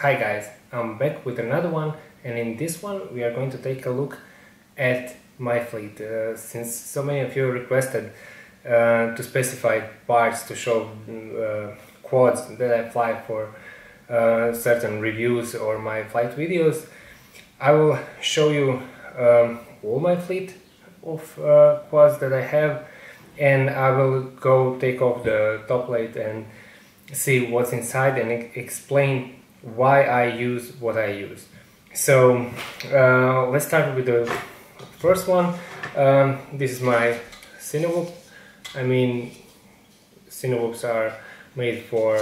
Hi guys, I'm back with another one, and in this one we are going to take a look at my fleet. Since so many of you requested to specify parts to show quads that I fly for certain reviews or my flight videos, I will show you all my fleet of quads that I have, and I will go take off the top plate and see what's inside and explain why I use what I use. So let's start with the first one. This is my CINEWHOOP. I mean, CINEWHOOPs are made for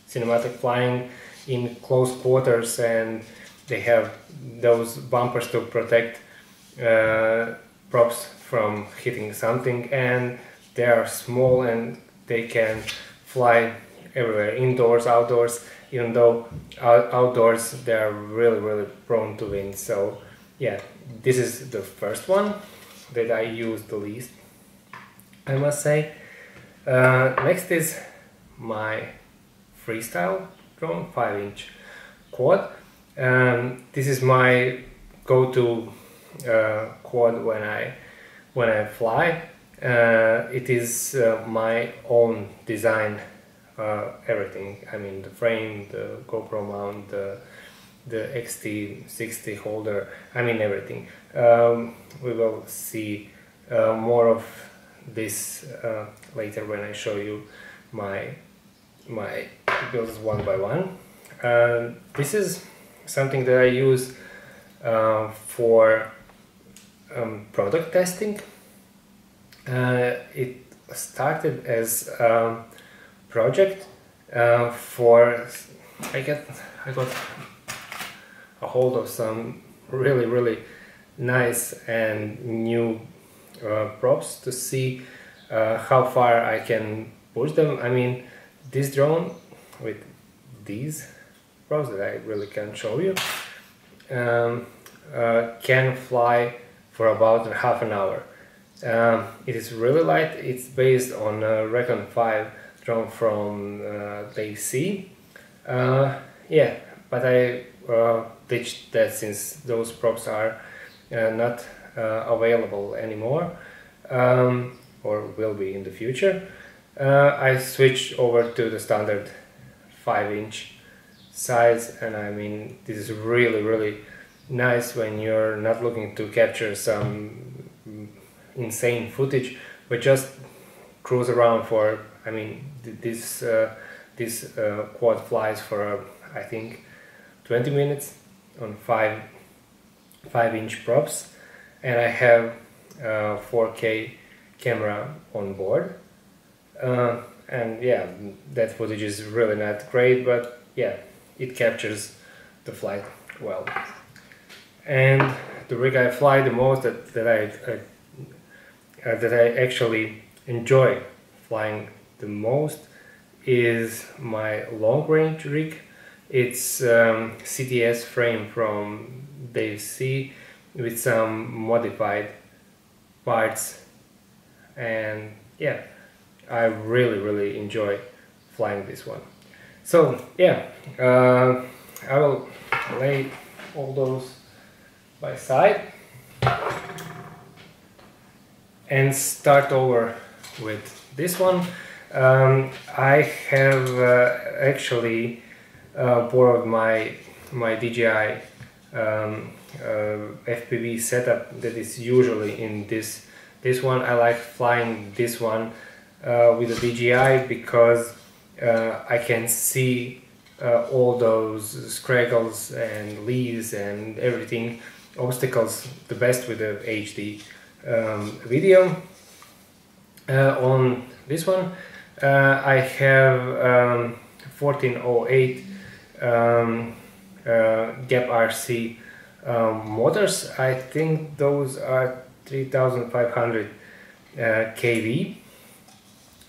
cinematic flying in close quarters, and they have those bumpers to protect props from hitting something, and they are small and they can fly everywhere, indoors, outdoors, even though outdoors they are really prone to wind. So yeah, this is the first one that I use the least, I must say. Next is my Freestyle drone 5-inch quad. This is my go-to quad when I fly. It is my own design, everything. I mean, the frame, the GoPro mount, the XT60 holder, I mean everything. We will see more of this later when I show you my builds one by one. This is something that I use for product testing. It started as a project for I got a hold of some really nice and new props to see how far I can push them. I mean, this drone with these props that I really can't show you can fly for about half an hour. It is really light. It's based on a REKON 5 drone from DC. Yeah, but I ditched that since those props are not available anymore, or will be in the future. I switched over to the standard 5-inch size, and I mean, this is really nice when you're not looking to capture some insane footage, but just cruise around for, I mean, this quad flies for I think 20 minutes on 5-inch props, and I have 4K camera on board, and yeah, that footage is really not great, but yeah, it captures the flight well. And the rig I fly the most, that I actually enjoy flying the most, is my long range rig. It's CTS frame from DC with some modified parts, and yeah, I really enjoy flying this one. So yeah, I will lay all those by side and start over with this one. I have actually borrowed my DJI FPV setup that is usually in this one. I like flying this one with the DJI because I can see all those scraggles and leaves and everything, obstacles, the best with the HD video. On this one I have 1408 gap RC motors. I think those are 3500 kV.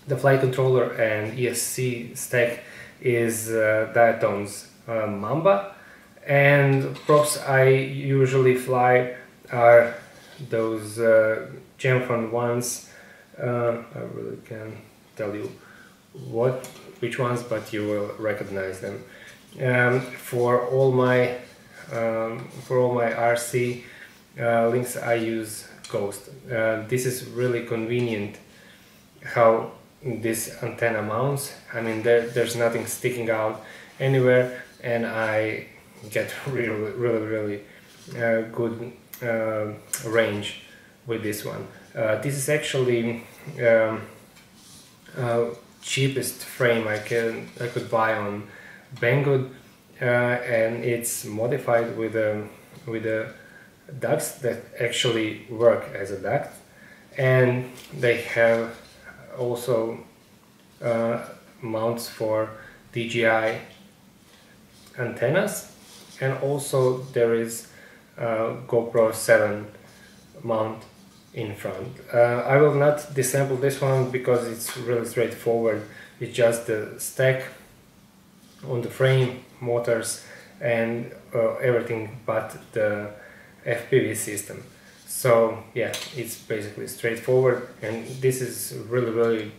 The flight controller and ESC stack is Diatone's Mamba, and props I usually fly are those Gemfon ones. I really can't tell you which ones, but you will recognize them. For all my RC links I use Ghost. This is really convenient how this antenna mounts. I mean, there's nothing sticking out anywhere, and I get really good range with this one. This is actually cheapest frame I could buy on Banggood, and it's modified with a ducts that actually work as a duct, and they have also mounts for DJI antennas, and also there is GoPro 7 mount in front. I will not disassemble this one because it's really straightforward. It's just the stack on the frame, motors, and everything but the FPV system. So yeah, it's basically straightforward, and this is really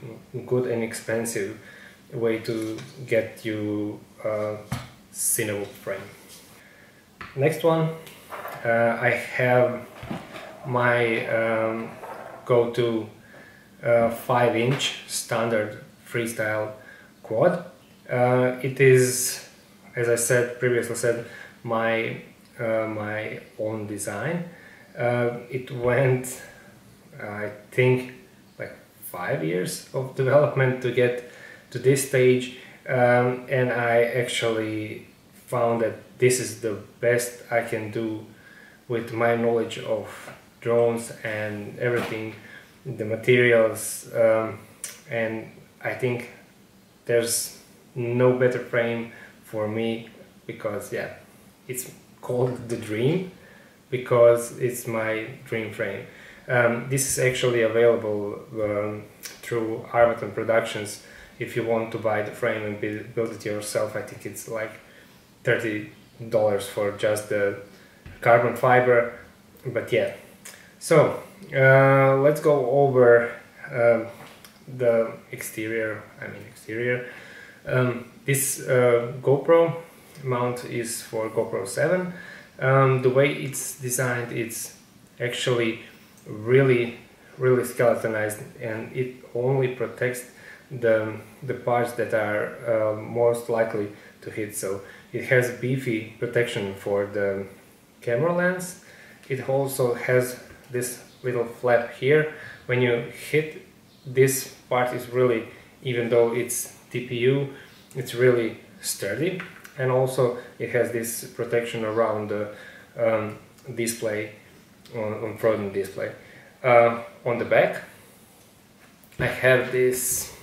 good and expensive way to get you a CINEWHOOP frame. Next one, I have my go-to 5-inch standard Freestyle quad. It is, as I previously said, my own design. It went, I think, like 5 years of development to get to this stage, and I actually found that this is the best I can do with my knowledge of drones and everything, the materials, and I think there's no better frame for me, because yeah, it's called the Dream because it's my dream frame. This is actually available through Armaton Productions. If you want to buy the frame and build it yourself, I think it's like $30 for just the carbon fiber. But yeah, so let's go over the exterior. This GoPro mount is for GoPro 7. The way it's designed, it's actually really skeletonized, and it only protects the parts that are most likely to hit. So it has beefy protection for the camera lens. It also has this little flap here. When you hit, this part is really, even though it's TPU, it's really sturdy, and also it has this protection around the display, on front display. On the back I have this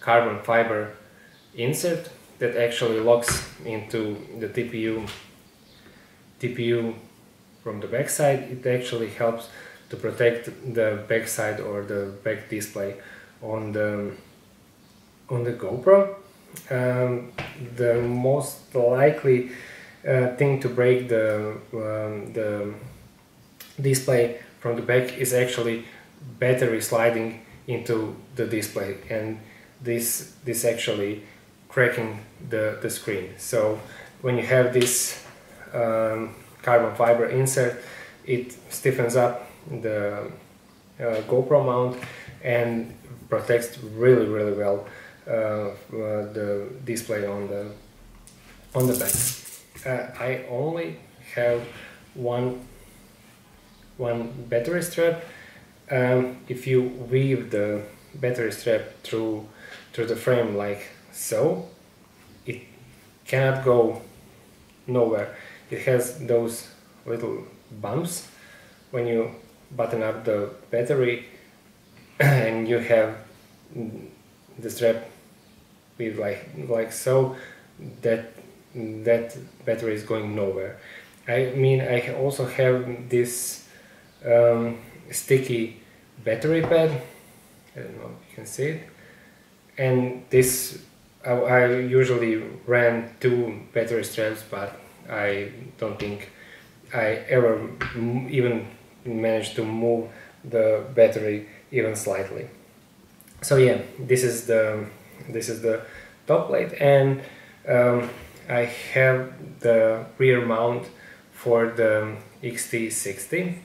carbon fiber insert that actually locks into the TPU from the back side. It actually helps to protect the back side or the back display on the GoPro. The most likely thing to break the display from the back is actually battery sliding into the display, and this actually cracking the screen. So when you have this carbon fiber insert, it stiffens up the GoPro mount and protects really well the display on the back. I only have one battery strap. If you weave the battery strap through the frame like so, it cannot go nowhere. It has those little bumps when you button up the battery and you have the strap with like so, that battery is going nowhere. I mean, I also have this sticky battery pad. I don't know if you can see it. And this, I usually ran 2 battery straps, but I don't think I ever even managed to move the battery even slightly. So yeah, this is the this is the top plate, and I have the rear mount for the XT60.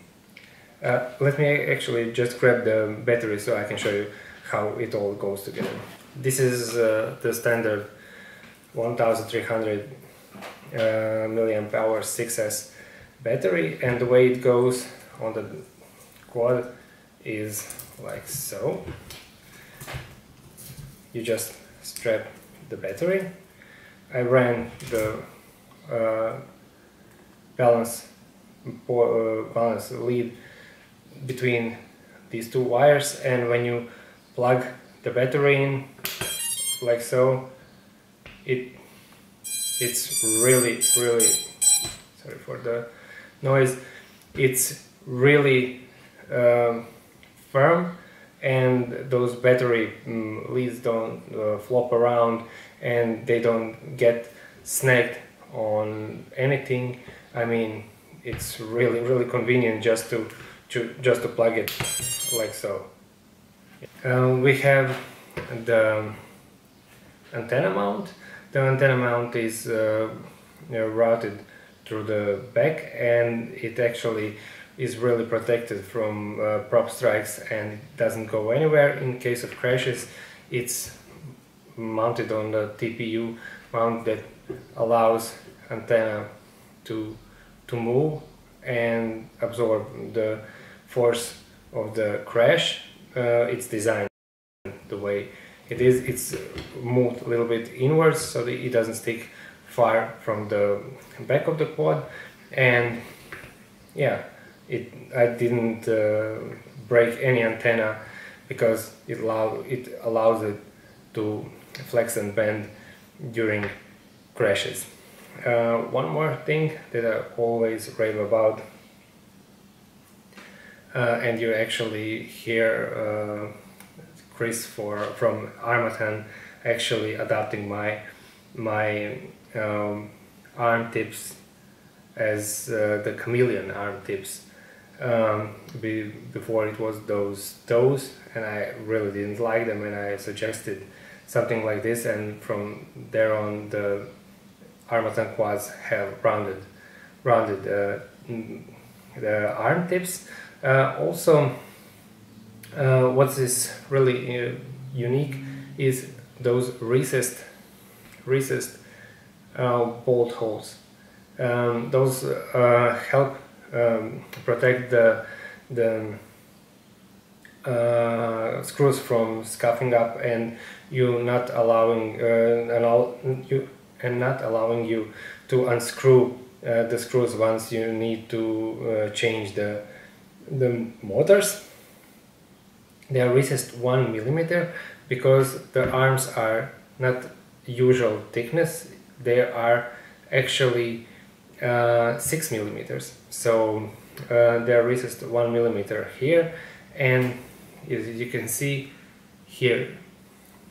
Let me actually just grab the battery so I can show you how it all goes together. This is the standard 1300 milliamp hour 6S battery, and the way it goes on the quad is like so. You just strap the battery. I ran the balance lead between these two wires, and when you plug the battery in like so, it's really sorry for the noise, it's really firm, and those battery leads don't flop around, and they don't get snagged on anything. I mean, it's really convenient just to plug it like so. We have the antenna mount. The antenna mount is routed through the back, and it actually is really protected from prop strikes, and it doesn't go anywhere in case of crashes. It's mounted on the TPU mount that allows antenna to move and absorb the force of the crash. It's designed the way it is. It's moved a little bit inwards so that it doesn't stick far from the back of the quad, and yeah, I didn't break any antenna because it allows it to flex and bend during crashes. One more thing that I always rave about, and you actually hear Chris from Armatan actually adapting my arm tips as the chameleon arm tips. Before it was those toes, and I really didn't like them, and I suggested something like this, and from there on the Armatan quads have rounded the arm tips. Also, what is really unique is those recessed bolt holes. Those help protect the screws from scuffing up, and not allowing you to unscrew the screws once you need to change the motors. They are recessed 1 millimeter because the arms are not usual thickness. They are actually 6 millimeters. So they are recessed 1 millimeter here, and as you can see here,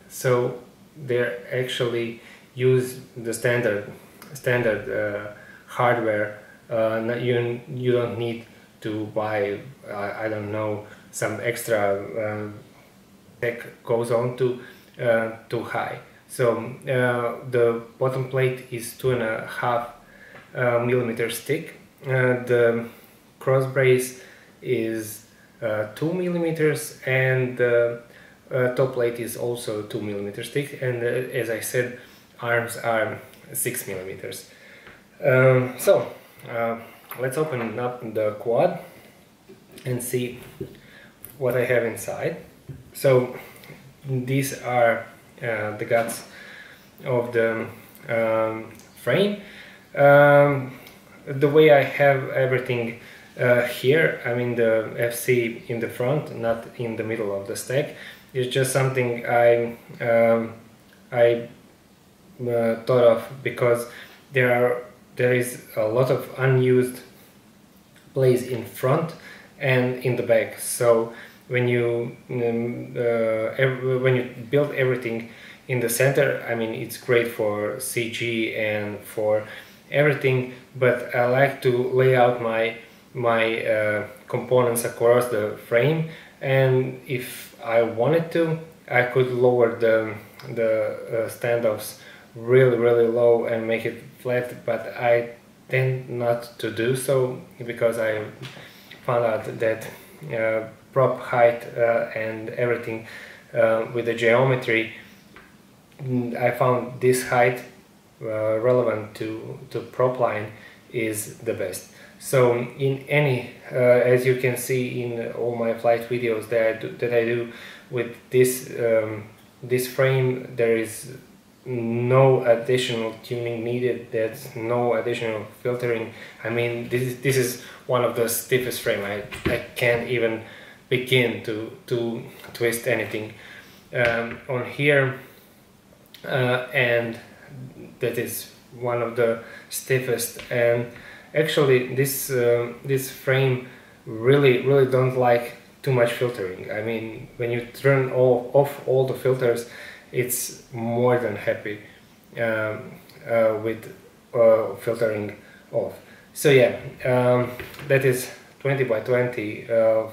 so they actually use the standard hardware. You don't need to buy I don't know, some extra tech goes on to too high. So the bottom plate is 2.5 millimeters thick. The cross brace is 2 millimeters, and the top plate is also 2 millimeters thick, and as I said, arms are 6 millimeters. So let's open up the quad and see what I have inside. So these are the guts of the frame. The way I have everything here, I mean the FC in the front, not in the middle of the stack, is just something I thought of because there is a lot of unused place in front and in the back. So when you build everything in the center, I mean, it's great for CG and for everything, but I like to lay out my components across the frame, and if I wanted to, I could lower the standoffs really low and make it flat, but I tend not to do so because I found out that prop height and everything with the geometry, I found this height relevant to prop line is the best. So in any, as you can see in all my flight videos that I do with this this frame, there is no additional tuning needed. There's no additional filtering. I mean, this is one of the stiffest frame. I can't even begin to twist anything on here, and that is one of the stiffest. And actually this frame really don't like too much filtering. I mean, when you turn off all the filters, it's more than happy with filtering off. So yeah, that is 20 by 20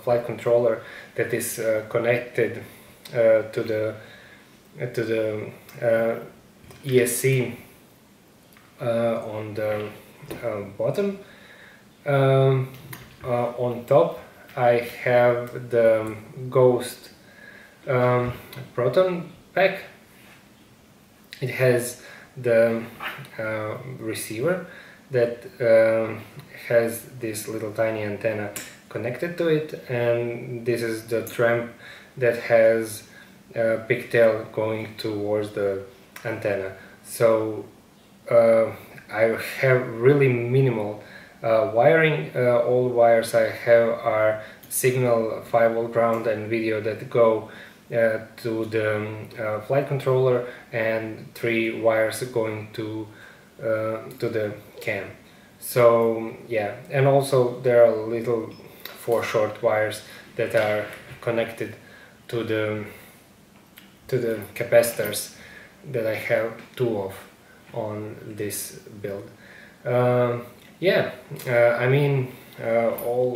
flight controller that is connected to the ESC on the bottom. On top I have the Ghost Proton pack. It has the receiver that has this little tiny antenna connected to it, and this is the tramp that has a pigtail going towards the antenna. So I have really minimal wiring. All wires I have are signal 5-volt ground and video that go to the flight controller, and 3 wires going to the cam. So yeah, and also there are little 4 short wires that are connected to the capacitors that I have 2 of on this build. Yeah, I mean, all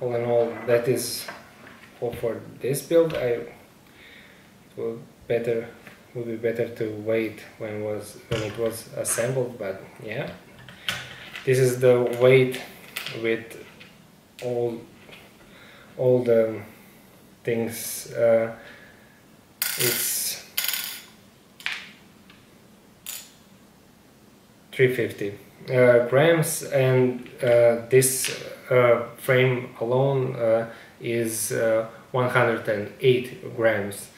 in all, that is all for this build. It would be better to wait when it was assembled, but yeah, this is the weight with all the things. It's 350 grams, and this frame alone is 108 grams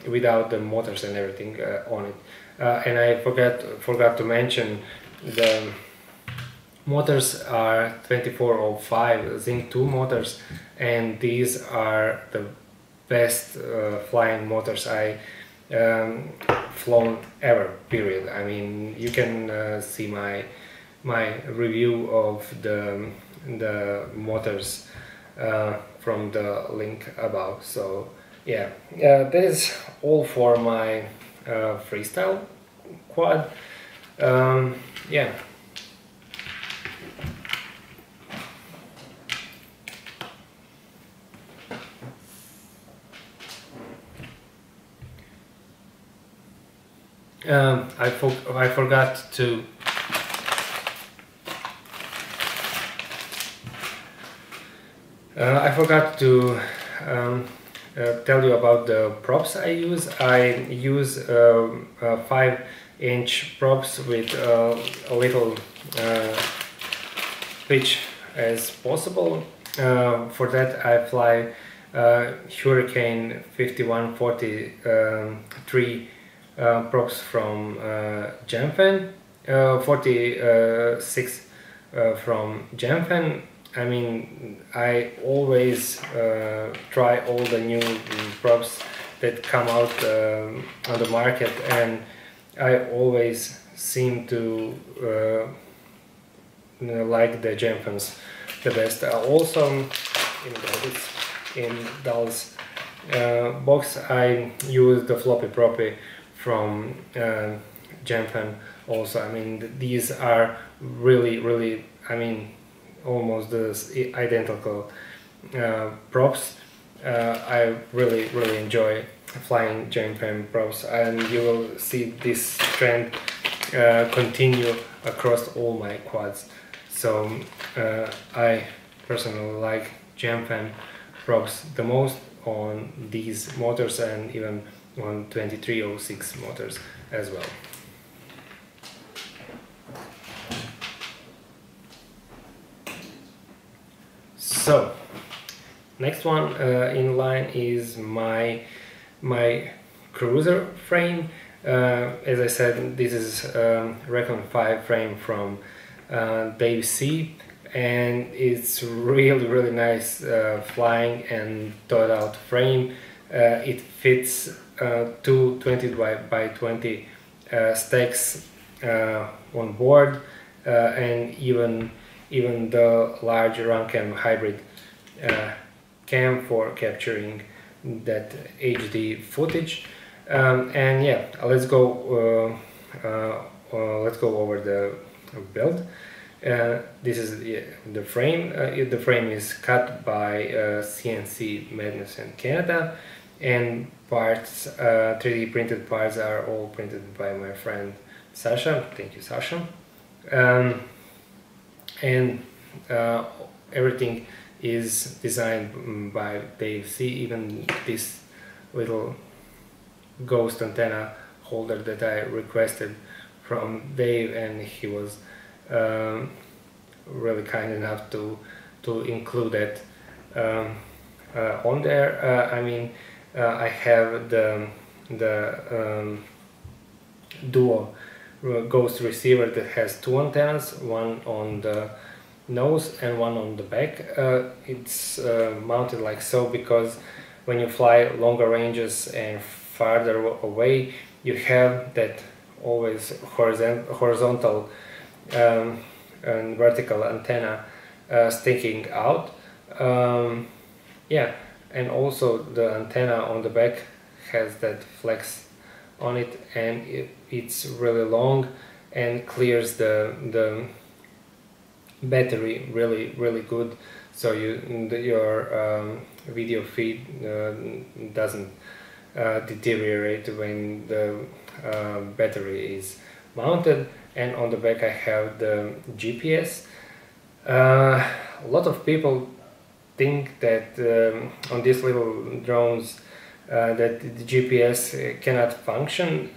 without the motors and everything on it. And I forgot to mention the motors are 2405 Zinc 2 motors, and these are the best flying motors I flown ever, period. I mean, you can see my review of the motors from the link above. So yeah, that is all for my Freestyle quad. Yeah. I forgot to tell you about the props I use. I use 5-inch props with a little pitch as possible. For that I fly Hurricane 5143 props from Jamfan, 46 from Jamfan. I mean, I always try all the new props that come out on the market, and I always seem to like the Jamfans the best. Also in Dal's box I use the floppy proppy from Jamfan also. I mean, these are really, I mean, almost identical props. I really enjoy flying JFM props, and you will see this trend continue across all my quads. So I personally like JFM props the most on these motors, and even on 2306 motors as well. So next one in line is my cruiser frame. As I said, this is REKON 5 frame from Dave C, and it's really nice flying and thought out frame. It fits two 20 by 20 stacks on board, and even the large run cam hybrid cam for capturing that HD footage. And yeah, let's go over the build. This is the frame. The frame is cut by CNC Madness in Canada, and parts, 3D printed parts, are all printed by my friend Sasha. Thank you, Sasha. And everything is designed by Dave C. Even this little ghost antenna holder that I requested from Dave, and he was really kind enough to include that on there. I mean, I have the duo ghost receiver that has two antennas, one on the nose and one on the back. It's mounted like so because when you fly longer ranges and farther away, you have that always horizontal and vertical antenna sticking out. Yeah, and also the antenna on the back has that flex on it, and it's really long and clears the battery really good, so your video feed doesn't deteriorate when the battery is mounted. And on the back I have the GPS. A lot of people think that on these little drones that the GPS cannot function.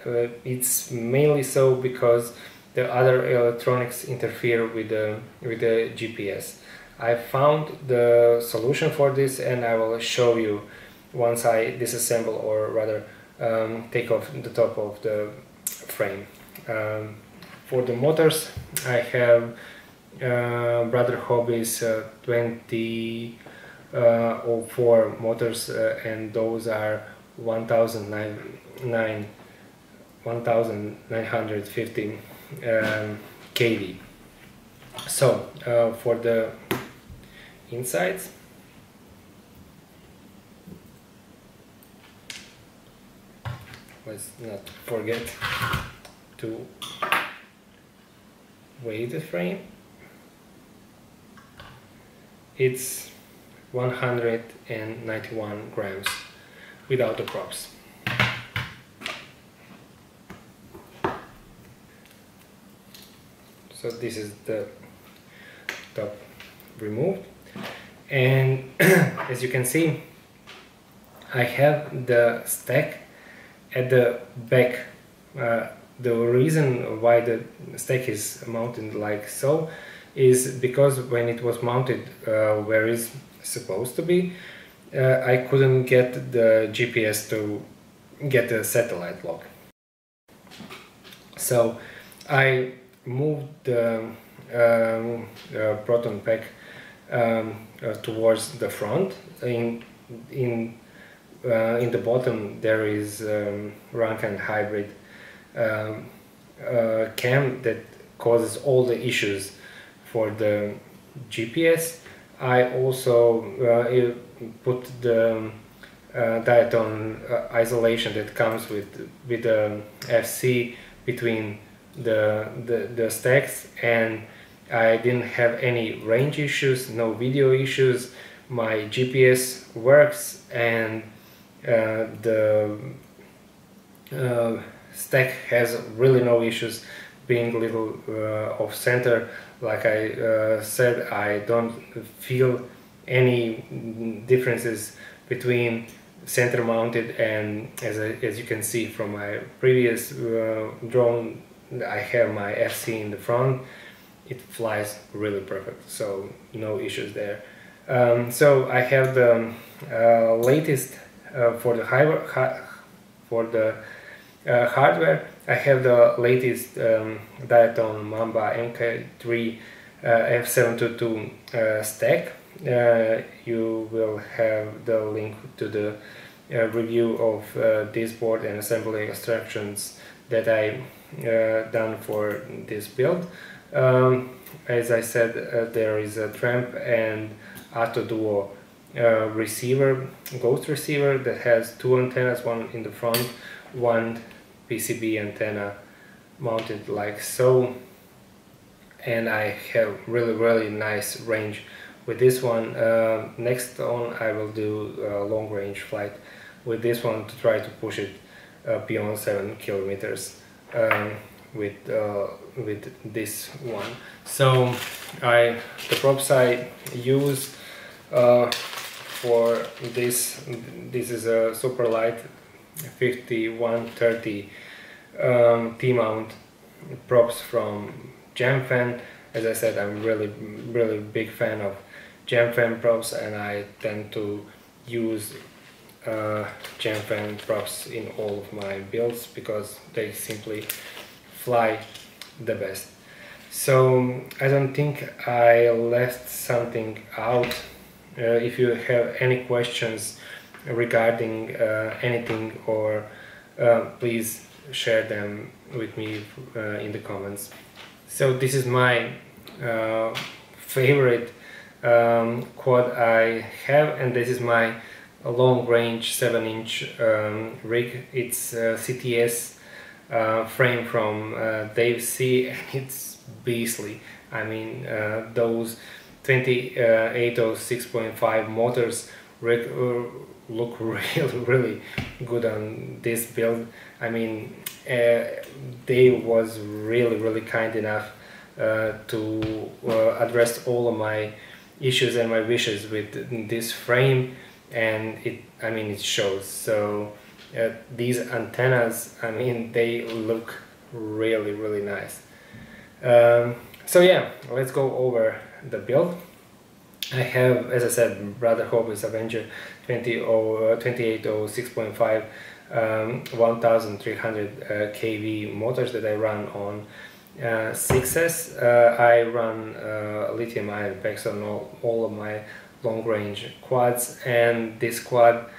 It's mainly so because the other electronics interfere with the GPS. I found the solution for this, and I will show you once I disassemble, or rather take off the top of the frame. For the motors, I have Brother Hobby's 2004 motors, and those are 1950 kV. So for the insides, let's not forget to weigh the frame. It's 191 grams without the props. So this is the top removed, and as you can see, I have the stack at the back. The reason why the stack is mounted like so is because when it was mounted where it's supposed to be, I couldn't get the GPS to get the satellite lock. So I moved the proton pack towards the front. In the bottom there is Rankin hybrid cam that causes all the issues for the GPS. I also put the diatom isolation that comes with the FC between the stacks, and I didn't have any range issues, no video issues. My GPS works, and the stack has really no issues being a little off center. Like I said, I don't feel any differences between center mounted and, as you can see from my previous drone, I have my FC in the front. It flies really perfect, so no issues there. So I have the latest for the hardware. I have the latest Diaton Mamba MK3 F722 stack. You will have the link to the review of this board and assembly instructions that I done for this build. As I said, there is a Tramp and Auto Duo receiver, ghost receiver, that has two antennas, one in the front, one PCB antenna mounted like so, and I have really nice range with this one. Next on I will do a long range flight with this one to try to push it beyond 7 kilometers with this one. So the props I use for this is a super light 5130 T-mount props from Jamfan. As I said, I'm really big fan of Jamfan props, and I tend to use Jamfan props in all of my builds because they simply fly the best. So I don't think I left something out. If you have any questions regarding anything, or please share them with me in the comments. So this is my favorite quad I have, and this is my long range 7-inch rig. It's CTS frame from Dave C, and it's beastly. I mean, those 2806.5 motors look really good on this build. I mean, Dave was really kind enough to address all of my issues and my wishes with this frame, and it shows. So these antennas, I mean, they look really nice. So yeah, let's go over the build. I have, as I said, Brother Hope's Avenger 2806.5 1300 kV motors that I run on 6S. I run lithium ion packs on all of my long range quads, and this quad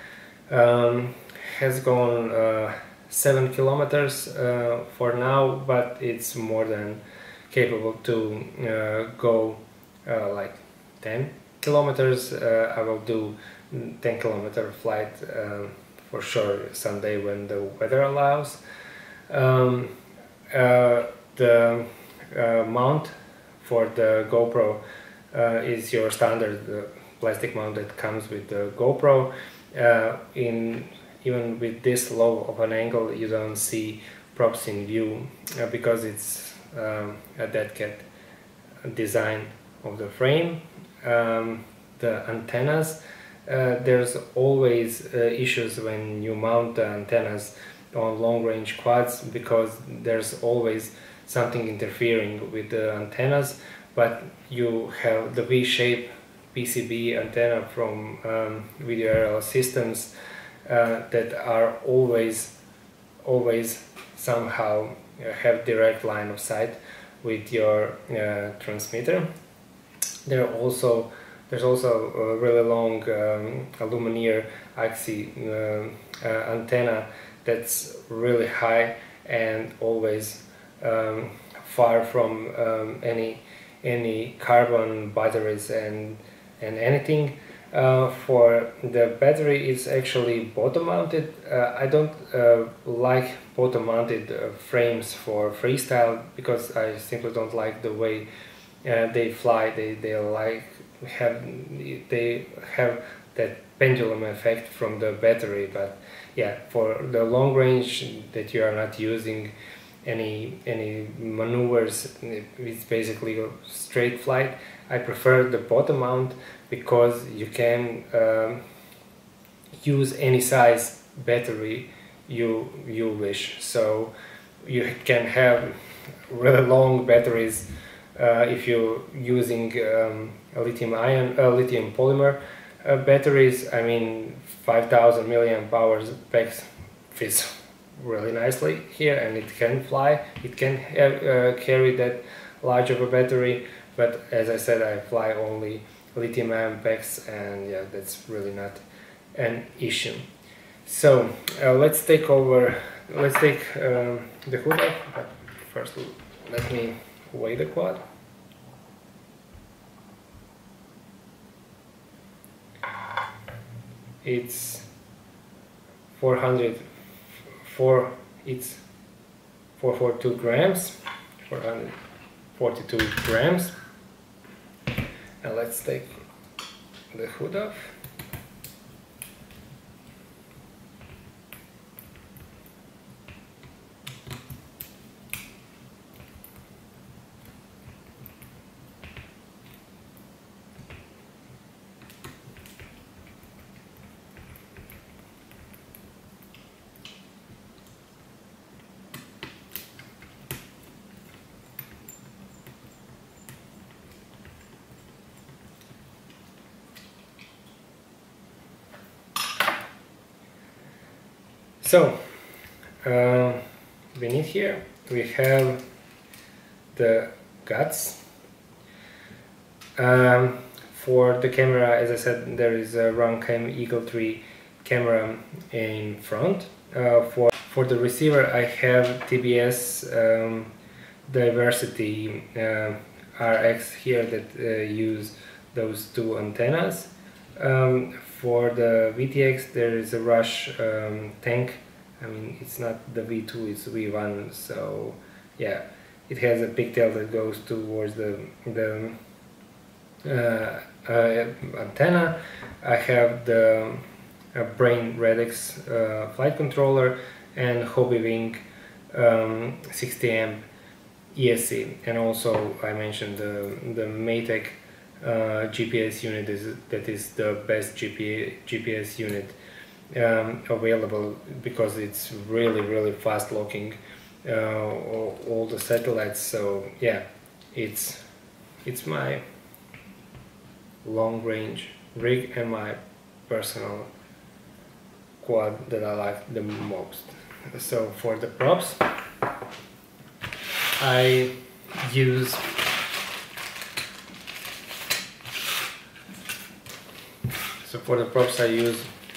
has gone 7 kilometers for now, but it's more than capable to go like 10 kilometers. I will do 10-kilometer flight for sure someday when the weather allows. The mount for the GoPro is your standard plastic mount that comes with the GoPro. Even with this low of an angle, you don't see props in view because it's a dead cat design of the frame. The antennas, there's always issues when you mount the antennas on long range quads because there's always something interfering with the antennas, but you have the V-shape PCB antenna from video aerial systems that are always somehow have direct line of sight with your transmitter. There's also a really long aluminum axis antenna that's really high and always far from any carbon batteries and anything. For the battery, it's actually bottom mounted. I don't like bottom mounted frames for Freestyle because I simply don't like the way they fly. They have that pendulum effect from the battery. But yeah, for the long range that you are not using any maneuvers, it's basically a straight flight, I prefer the bottom mount, because you can use any size battery you wish. So you can have really long batteries if you're using lithium polymer batteries. I mean, 5000 milliamp hours packs fits really nicely here, and it can fly. It can carry that large of a battery, but as I said, I fly only lithium ion packs, and yeah, that's really not an issue. So let's take the hood off, but first let me weigh the quad. It's 442 grams, 442 grams. And let's take the hood off. So beneath here we have the guts. For the camera, as I said, there is a Runcam Eagle 3 camera in front. For the receiver, I have TBS Diversity RX here that use those two antennas. For the VTX, there is a Rush tank. I mean, it's not the V2, it's V1, so yeah, it has a pigtail that goes towards the antenna. I have the Brain Radix flight controller and Hobbywing 60 amp ESC, and also I mentioned the Maytag GPS unit that is the best GPS unit available, because it's really fast locking all the satellites. So yeah, it's my long range rig and my personal quad that I like the most. So for the props, I use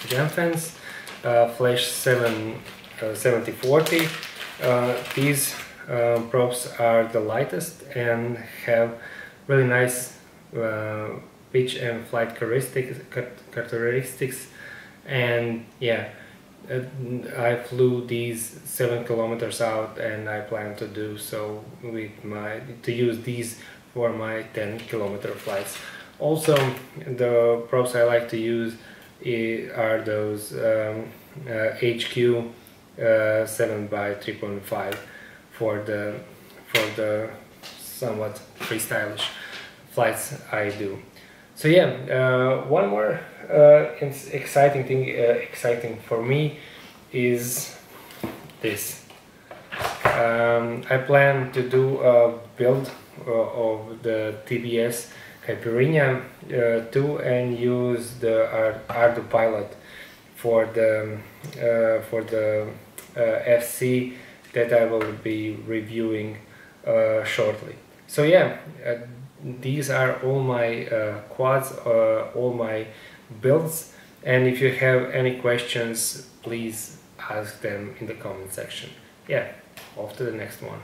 Gemfence Flash 7040. These props are the lightest and have really nice pitch and flight characteristics, and yeah, I flew these 7 kilometers out, and I plan to do so to use these for my 10-kilometer flights. Also, the props I like to use are those HQ 7x3.5 for the somewhat freestylish flights I do. So yeah, one more exciting thing, for me, is this. I plan to do a build of the TBS Caipirinha 2 and use the Ardu Pilot for the FC that I will be reviewing shortly. So yeah, these are all my quads, all my builds, and if you have any questions, please ask them in the comment section. Yeah, off to the next one.